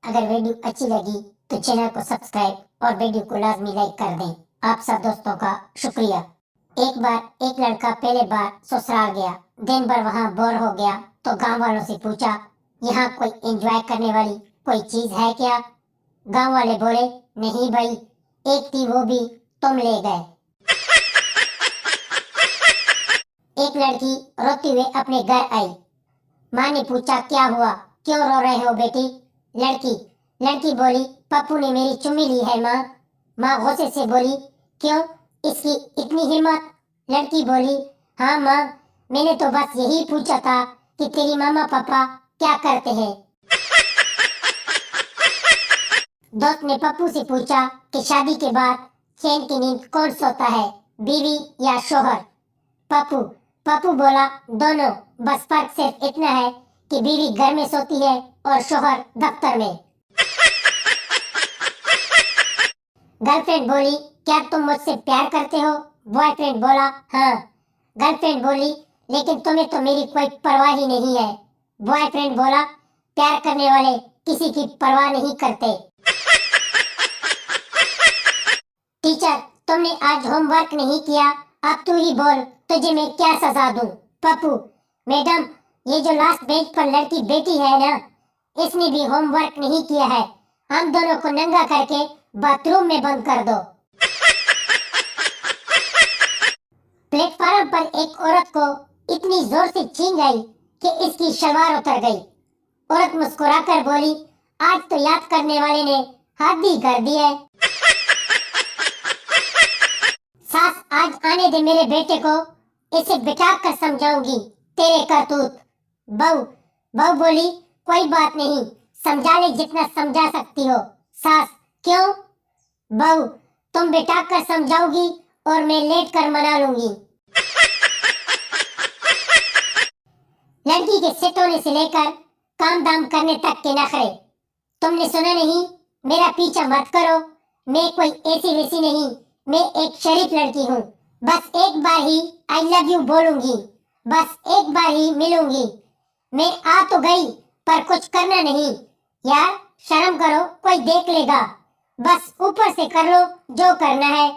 अगर वीडियो अच्छी लगी तो चैनल को सब्सक्राइब और वीडियो को लाजमी लाइक कर दें। आप सब दोस्तों का शुक्रिया। एक बार एक लड़का पहले बार ससुराल गया। दिन भर वहाँ बोर हो गया तो गांव वालों से पूछा, यहाँ कोई एंजॉय करने वाली कोई चीज है क्या? गांव वाले बोले, नहीं भाई, एक थी वो भी तुम ले गए। एक लड़की रोती हुए अपने घर आई। माँ ने पूछा, क्या हुआ, क्यों रो रहे हो बेटी? लड़की बोली, पप्पू ने मेरी चुम्मी ली है माँ। माँ गुस्से से बोली, क्यों, इसकी इतनी हिम्मत? लड़की बोली, हाँ माँ, मैंने तो बस यही पूछा था कि तेरी मामा पापा क्या करते हैं। दोस्त ने पप्पू से पूछा कि शादी के बाद चैन की नींद कौन सोता है, बीवी या शोहर? पप्पू बोला, दोनों, बस फर्क सिर्फ इतना है कि बीवी घर में सोती है और शोहर दफ्तर में। गर्लफ्रेंड बोली, क्या तुम मुझसे प्यार करते हो? बॉयफ्रेंड बोला, हाँ। गर्लफ्रेंड बोली, लेकिन तुम्हें तो मेरी कोई परवाह ही नहीं है। बॉयफ्रेंड बोला, प्यार करने वाले किसी की परवाह नहीं करते। टीचर, तुमने आज होमवर्क नहीं किया, अब तू ही बोल, तुझे मैं क्या सजा दूं? पप्पू, मैडम, ये जो लास्ट बेंच पर लड़की बैठी है ना, इसने भी होमवर्क नहीं किया है। हम दोनों को नंगा करके बाथरूम में बंद कर दो। प्लेटफार्म पर एक औरत को इतनी जोर से छीन आई कि इसकी शलवार उतर गई। औरत मुस्कुराकर बोली, आज तो याद करने वाले ने हद ही कर दी है। सास, आज आने दे मेरे बेटे को, इसे बिठा कर समझाऊंगी तेरे करतूत। बहू बोली, कोई बात नहीं, समझा ले जितना समझा सकती हो। सास, क्यों? बहू, तुम बिठा कर समझाओगी और मैं लेट कर मना लूंगी। लड़की के सेट होने से लेकर काम दाम करने तक के नखरे। तुमने सुना नहीं, मेरा पीछा मत करो, मैं कोई ऐसी वैसी नहीं, मैं एक शरीफ लड़की हूँ। बस एक बार ही आई लव यू बोलूंगी, बस एक बार ही मिलूंगी। मैं आ तो गई पर कुछ करना नहीं। यार शर्म करो, कोई देख लेगा। बस ऊपर से कर लो जो करना है,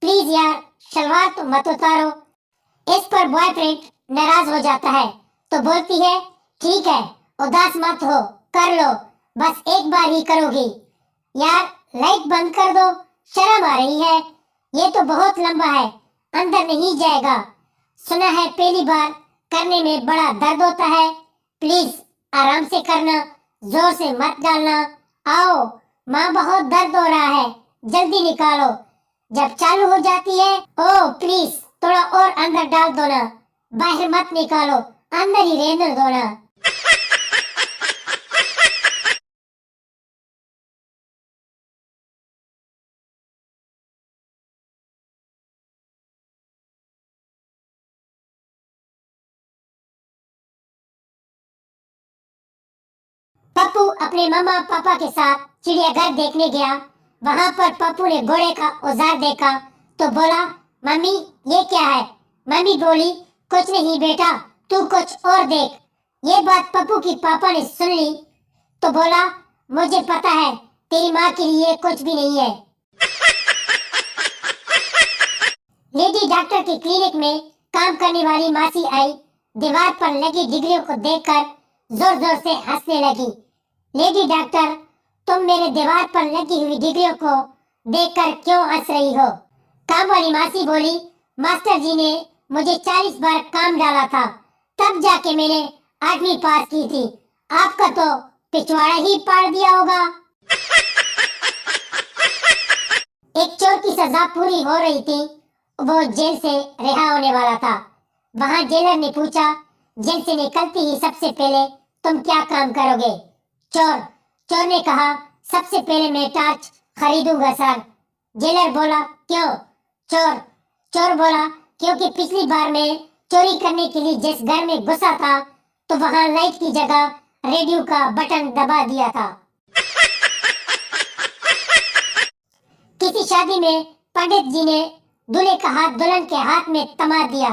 प्लीज यार शलवार तो मत उतारो। इस पर बॉयफ्रेंड नाराज हो जाता है तो बोलती है, ठीक है, उदास मत हो, कर लो, बस एक बार ही करोगी। यार लाइट बंद कर दो, शर्म आ रही है, ये तो बहुत लंबा है, अंदर नहीं जाएगा। सुना है पहली बार करने में बड़ा दर्द होता है, प्लीज आराम से करना, जोर से मत डालना। आओ, माँ बहुत दर्द हो रहा है, जल्दी निकालो। जब चालू हो जाती है, ओ प्लीज थोड़ा और अंदर डाल दो ना, बाहर मत निकालो, अंदर ही रहने दो ना। पप्पू अपने मामा पापा के साथ चिड़ियाघर देखने गया। वहाँ पर पप्पू ने घोड़े का औजार देखा तो बोला, मम्मी ये क्या है? मम्मी बोली, कुछ नहीं बेटा, तू कुछ और देख। ये बात पप्पू की पापा ने सुन ली तो बोला, मुझे पता है तेरी माँ के लिए कुछ भी नहीं है। लेडी डॉक्टर के क्लिनिक में काम करने वाली मासी आई। दीवार पर लगी डिग्रियों को देखकर जोर जोर से हंसने लगी। लेडी डॉक्टर, तुम मेरे दीवार पर लगी हुई डिग्रियों को देखकर क्यों हंस रही हो? काम वाली मासी बोली, मास्टर जी ने मुझे 40 बार काम डाला था, तब जाके मैंने 8वीं पास की थी। आपका तो पिछवाड़ा ही पाड़ दिया होगा। एक चोर की सजा पूरी हो रही थी, वो जेल से रिहा होने वाला था। वहाँ जेलर ने पूछा, जेल से निकलते ही सबसे पहले तुम क्या काम करोगे? चोर ने कहा, सबसे पहले मैं टॉर्च खरीदूंगा सर। जेलर बोला, क्यों? चोर बोला, क्योंकि पिछली बार मैं चोरी करने के लिए जिस घर में घुसा था तो वहाँ लाइट की जगह रेडियो का बटन दबा दिया था। किसी शादी में पंडित जी ने दूल्हे का हाथ दुल्हन के हाथ में थमा दिया।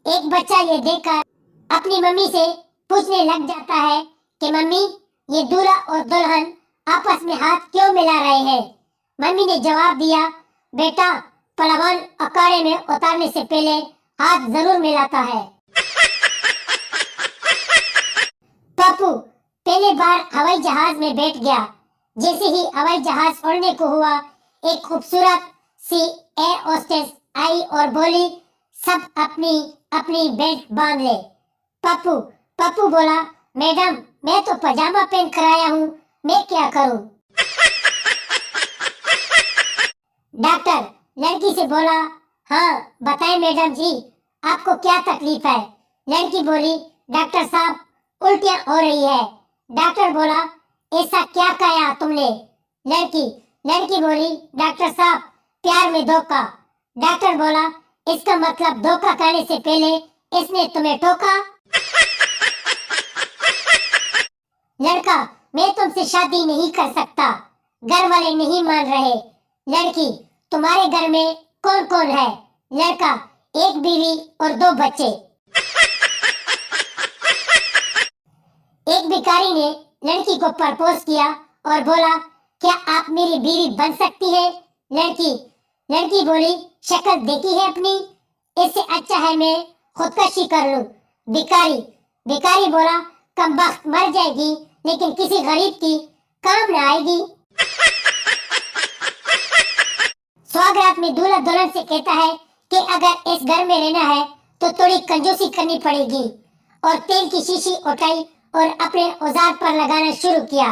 एक बच्चा ये देखकर अपनी मम्मी से पूछने लग जाता है कि मम्मी, ये दूल्हा और दुल्हन आपस में हाथ क्यों मिला रहे हैं? मम्मी ने जवाब दिया, बेटा, पहलवान अखाड़े में उतारने से पहले हाथ जरूर मिलाता है। पप्पू पहली बार हवाई जहाज में बैठ गया। जैसे ही हवाई जहाज उड़ने को हुआ, एक खूबसूरत सी एयर होस्टेस आई और बोली, सब अपनी अपनी बेल्ट बांध ले। पप्पू पप्पू बोला, मैडम, मैं तो पजामा पहन कर आया हूँ, मैं क्या करूँ? डॉक्टर लड़की से बोला, हाँ बताएं मैडम जी, आपको क्या तकलीफ है? लड़की बोली, डॉक्टर साहब, उल्टियां हो रही है। डॉक्टर बोला, ऐसा क्या कहा तुमने? लड़की लड़की बोली, डॉक्टर साहब, प्यार में धोखा। डॉक्टर बोला, इसका मतलब धोखा करने से पहले इसने तुम्हें ठोका? लड़का, मैं तुमसे शादी नहीं कर सकता, घर वाले नहीं मान रहे। लड़की, तुम्हारे घर में कौन कौन है? लड़का, एक बीवी और 2 बच्चे। एक भिखारी ने लड़की को प्रपोज किया और बोला, क्या आप मेरी बीवी बन सकती है? लड़की बोली, शक्ल देखी है अपनी, इससे अच्छा है मैं खुदकशी कर लूं। भिखारी बोला, कमबख्त मर जाएगी लेकिन किसी गरीब की काम न आएगी। स्वागत में दूल्हा दुल्हन से कहता है कि अगर इस घर में रहना है तो थोड़ी कंजूसी करनी पड़ेगी, और तेल की शीशी उठाई और अपने औजार पर लगाना शुरू किया।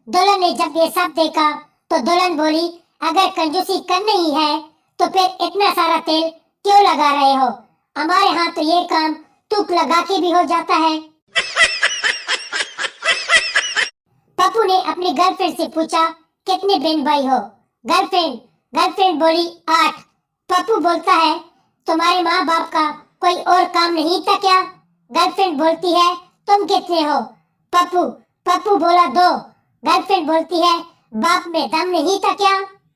दुल्हन ने जब ये सब देखा तो दुल्हन बोली, अगर कंजूसी करनी ही है तो फिर इतना सारा तेल क्यों लगा रहे हो? हमारे यहाँ तो ये काम तुक लगा के भी हो जाता है। पप्पू ने अपनी गर्लफ्रेंड से पूछा, कितने बहन भाई हो? गर्लफ्रेंड बोली, 8। पप्पू बोलता है, तुम्हारे माँ बाप का कोई और काम नहीं था क्या? गर्लफ्रेंड बोलती है, तुम कितने हो? पप्पू बोला, 2। गर्लफ्रेंड बोलती है, बाप में दम नहीं था क्या?